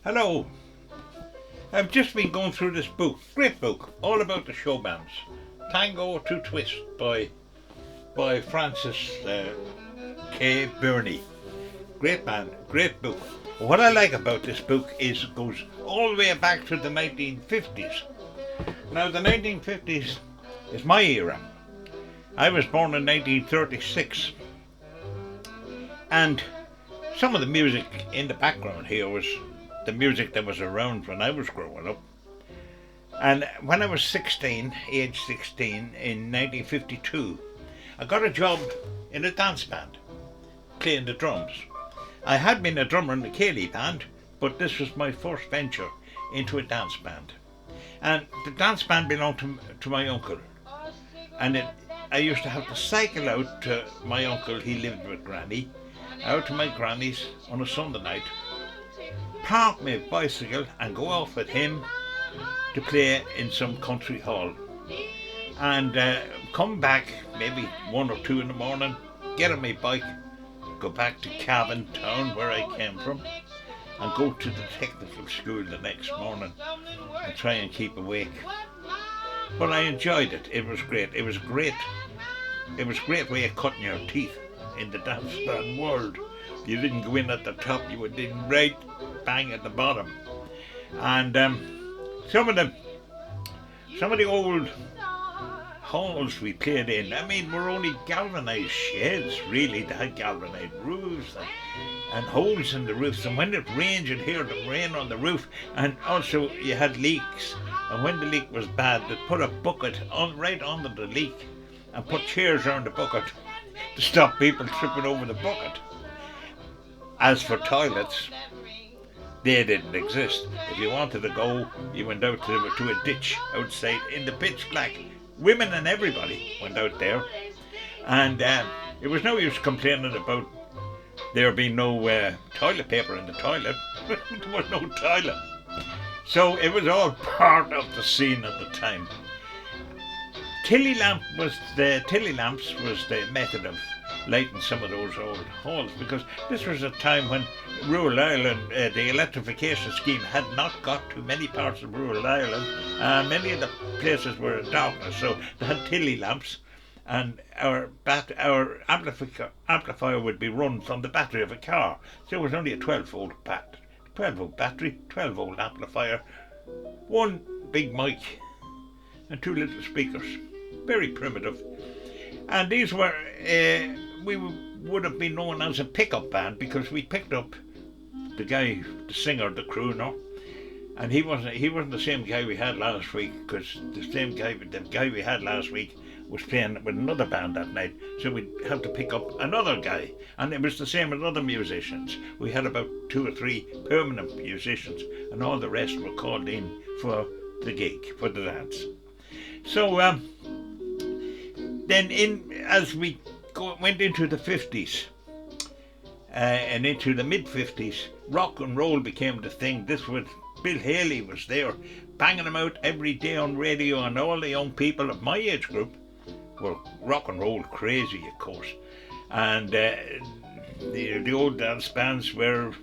Hello. I've just been going through this book, great book, all about the show bands. Tango to Twist by Francis K. Burney. Great band, great book. What I like about this book is it goes all the way back to the 1950s. Now the 1950s is my era. I was born in 1936, and some of the music in the background here was the music that was around when I was growing up. And when I was age 16 in 1952, I got a job in a dance band, playing the drums. I had been a drummer in the Cayley band, but this was my first venture into a dance band. And the dance band belonged to my uncle. And I used to have to cycle out to my uncle, he lived with Granny, out to my granny's on a Sunday night, park my bicycle and go off with him to play in some country hall. And come back maybe 1 or 2 in the morning, get on my bike, go back to Cavan town where I came from, and go to the technical school the next morning and try and keep awake. But I enjoyed it. It was great. It was a great way of cutting your teeth in the dance band world. You didn't go in at the top, you were in right bang at the bottom. And some of the old halls we played in, I mean, were only galvanised sheds, really. They had galvanised roofs and holes in the roofs, and when it rained you'd hear the rain on the roof, and also you had leaks, and when the leak was bad they'd put a bucket right under the leak and put chairs around the bucket to stop people tripping over the bucket. As for toilets, they didn't exist. If you wanted to go, you went out to a ditch outside in the pitch black. Women and everybody went out there, and it was no use complaining about there being no toilet paper in the toilet. There was no toilet. So it was all part of the scene at the time. Tilly lamps was the method of lighting some of those old halls, because this was a time when rural Ireland, the electrification scheme had not got to many parts of rural Ireland. Many of the places were in darkness, so they had Tilly lamps, and our amplifier would be run from the battery of a car. So it was only a 12-volt battery, 12-volt amplifier, one big mic, and 2 little speakers. Very primitive. And these were, we would have been known as a pickup band, because we picked up the guy, the singer, the crooner, and he wasn't the same guy we had last week, because the guy we had last week was playing with another band that night, so we'd have to pick up another guy. And it was the same with other musicians. We had about 2 or 3 permanent musicians, and all the rest were called in for the gig, for the dance. So then as we went into the 50s and into the mid-50s, rock and roll became the thing. This was Bill Haley was there, banging them out every day on radio, and all the young people of my age group were rock and roll crazy, of course. And the old dance bands were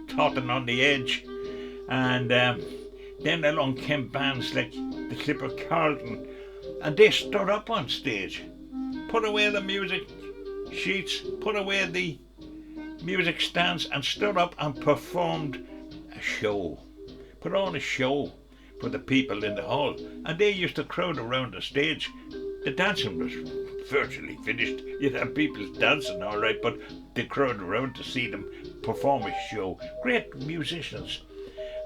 topping on the edge, and then along came bands like the Clipper Carlton, and they stood up on stage, put away the music sheets, put away the music stands, and stood up and performed a show, put on a show for the people in the hall. And they used to crowd around the stage. The dancing was virtually finished. You'd have people dancing all right, but they crowd around to see them perform a show. Great musicians.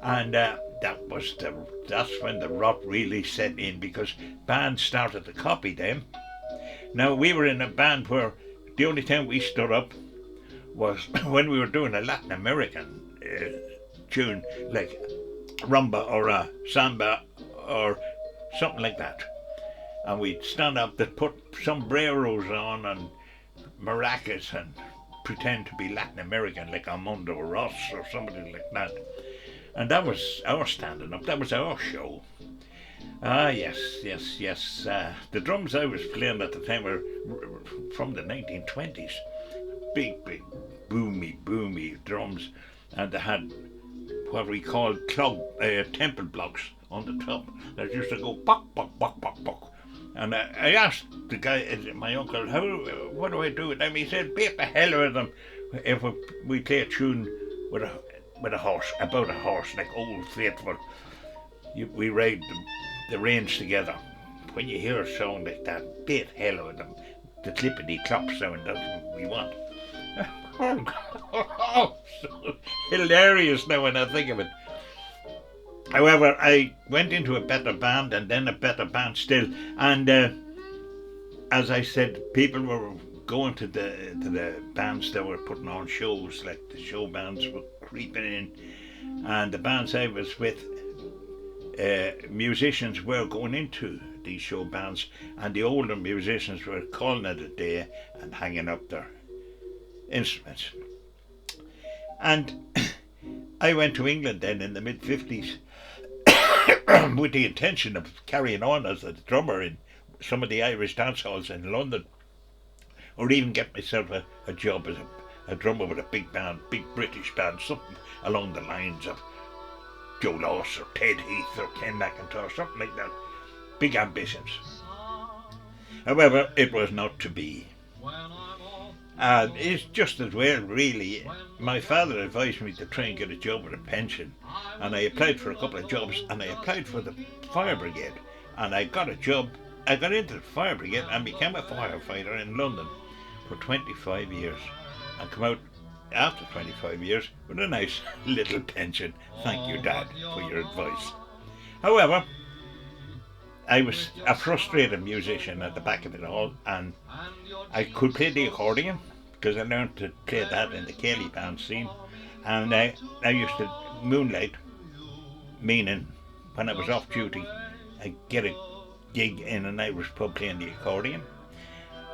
And that's when the rot really set in, because bands started to copy them. Now, we were in a band where the only time we stood up was when we were doing a Latin American tune, like rumba or a samba or something like that. And we'd stand up, they'd put sombreros on and maracas and pretend to be Latin American, like Armando Ross or somebody like that. And that was our standing up, that was our show. Yes. The drums I was playing at the time were from the 1920s. Big, boomy drums. And they had what we call temple blocks on the top that used to go buck, buck, buck, buck, buck. And I asked the guy, my uncle, what do I do with them? He said, beat the hell out of them if we play a tune with a horse, about a horse, like Old Faithful. We ride the reins together. When you hear a sound like that, beat the hell out of them. The clippity clop sound, that's what we want. Oh, so hilarious now when I think of it. However, I went into a better band and then a better band still, and as I said, people were going to the bands that were putting on shows, like the show bands were creeping in, and the bands I was with, musicians were going into these show bands, and the older musicians were calling it a day and hanging up their instruments. And I went to England then in the mid-50s with the intention of carrying on as a drummer in some of the Irish dance halls in London, or even get myself a job as a drummer with a big band, big British band, something along the lines of Joe Loss or Ted Heath or Ken McIntosh, something like that. Big ambitions. However, it was not to be. It's just as well, really. My father advised me to try and get a job with a pension, and I applied for a couple of jobs, and I applied for the fire brigade, and I got a job. I got into the fire brigade and became a firefighter in London for 25 years, and come out after 25 years with a nice little pension. Thank you, Dad, for your advice. However, I was a frustrated musician at the back of it all, and I could play the accordion because I learned to play that in the Cayley band scene, and I used to moonlight, meaning when I was off duty I'd get a gig in an Irish pub playing the accordion,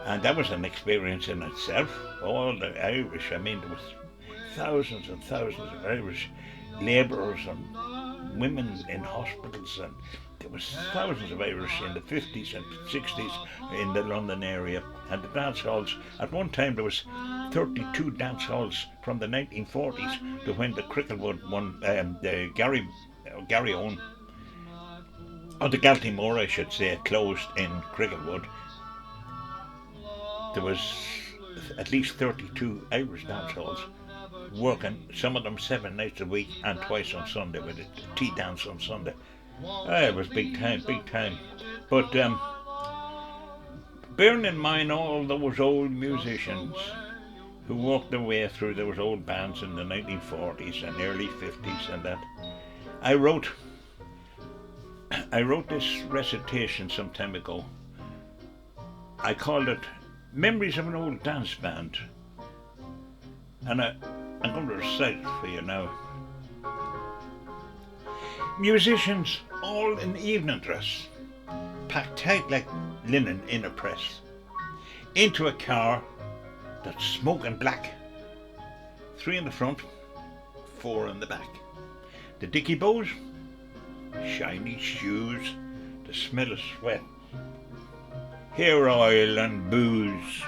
and that was an experience in itself. All the Irish, I mean, there was thousands and thousands of Irish labourers and women in hospitals, and there was thousands of Irish in the 50s and 60s in the London area, and the dance halls. At one time there was 32 dance halls from the 1940s to when the Cricklewood one, the Gary Owen, or the Galtymore I should say, closed in Cricklewood. There was at least 32 Irish dance halls working, some of them 7 nights a week and twice on Sunday, with a tea dance on Sunday. It was big time, big time. But bearing in mind all those old musicians who walked their way through those old bands in the 1940s and early 50s and that, I wrote this recitation some time ago. I called it Memories of an Old Dance Band, and I'm going to recite it for you now. Musicians all in evening dress, packed tight like linen in a press, into a car that's smoking black. 3 in the front, 4 in the back. The dicky bows, shiny shoes, the smell of sweat, hair oil and booze,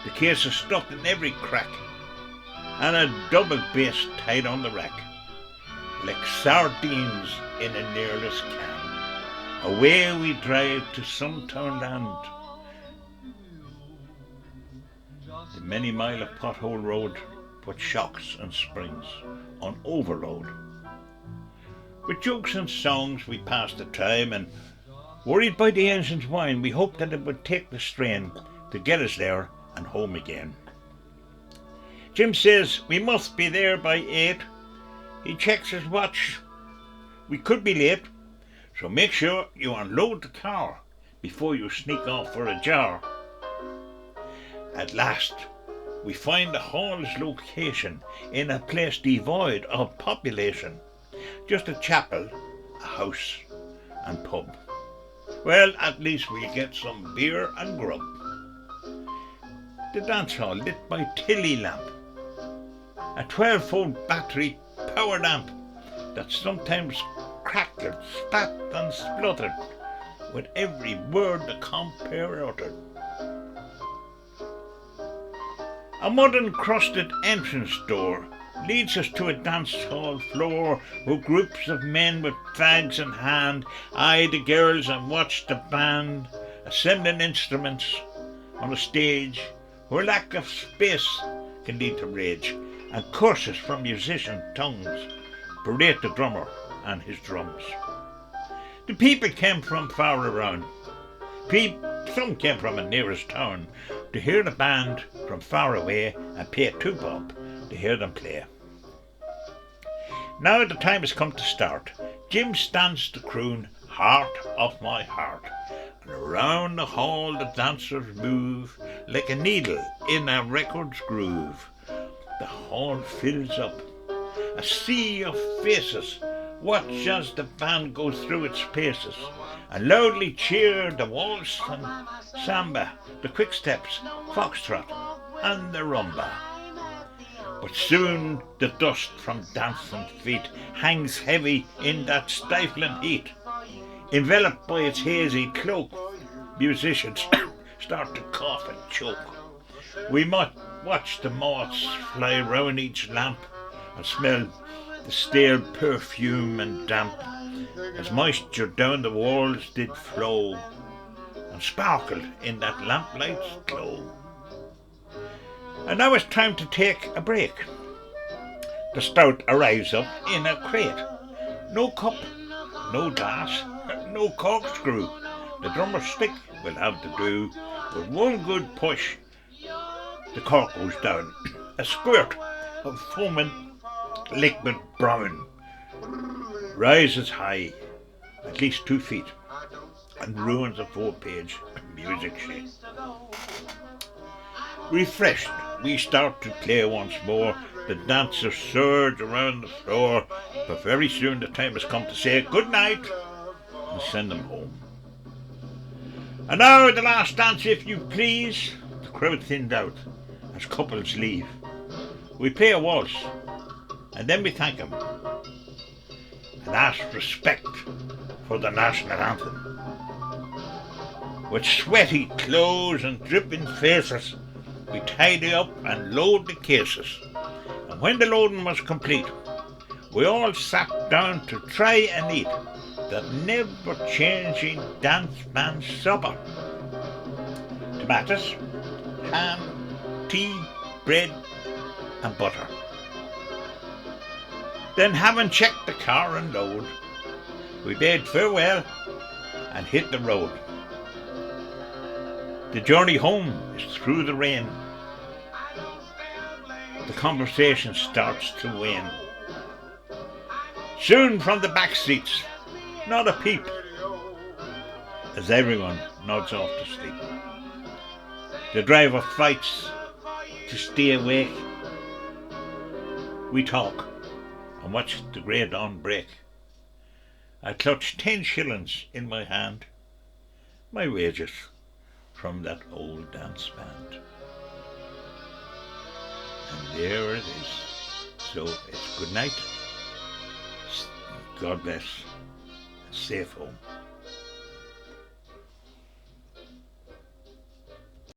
the case is stuffed in every crack, and a double bass tied on the rack, like sardines in a nearless can. Away we drive to some town land, the many mile of pothole road put shocks and springs on overload. With jokes and songs we passed the time, and worried by the engine's whine, we hoped that it would take the strain to get us there and home again. Jim says we must be there by 8. He checks his watch. We could be late, so make sure you unload the car before you sneak off for a jar. At last, we find the hall's location in a place devoid of population. Just a chapel, a house and pub. Well, at least we'll get some beer and grub. The dance hall lit by Tilly lamp, a 12-volt battery powered amp that sometimes crackled, spat and spluttered with every word the compere uttered. A mud-encrusted entrance door leads us to a dance hall floor where groups of men with fags in hand eye the girls and watch the band assembling instruments on a stage where lack of space can lead to rage, and curses from musician tongues berate the drummer and his drums. The people came from far around. Some came from the nearest town to hear the band from far away and pay 2 bob to hear them play. Now the time has come to start. Jim stands to croon Heart of My Heart, and around the hall the dancers move like a needle in a record's groove. The hall fills up, a sea of faces watch as the band goes through its paces, and loudly cheer the waltz and samba, the quick steps, foxtrot and the rumba. But soon the dust from dancing feet hangs heavy in that stifling heat. Enveloped by its hazy cloak, musicians start to cough and choke. We might watch the moths fly round each lamp and smell the stale perfume and damp, as moisture down the walls did flow and sparkled in that lamplight's glow. And now it's time to take a break. The stout arrives up in a crate. No cup, no glass, no corkscrew. The drummer's stick will have to do. With one good push, the cork goes down. A squirt of foaming liquid brown rises high, at least 2 feet, and ruins a 4-page music sheet. Refreshed, we start to play once more. The dancers surge around the floor, but very soon the time has come to say good night and send them home. And now the last dance, if you please. The crowd thinned out as couples leave. We play a waltz, and then we thank them and ask respect for the national anthem. With sweaty clothes and dripping faces, we tidy up and load the cases. And when the loading was complete, we all sat down to try and eat that never-changing dance band supper. Tomatoes, ham, tea, bread and butter. Then, having checked the car and load, we bade farewell and hit the road. The journey home is through the rain. The conversation starts to wane. Soon from the back seats, not a peep, as everyone nods off to sleep. The driver fights to stay awake. We talk and watch the grey dawn break. I clutch 10 shillings in my hand, my wages from that old dance band. And there it is. So it's good night, God bless, and safe home.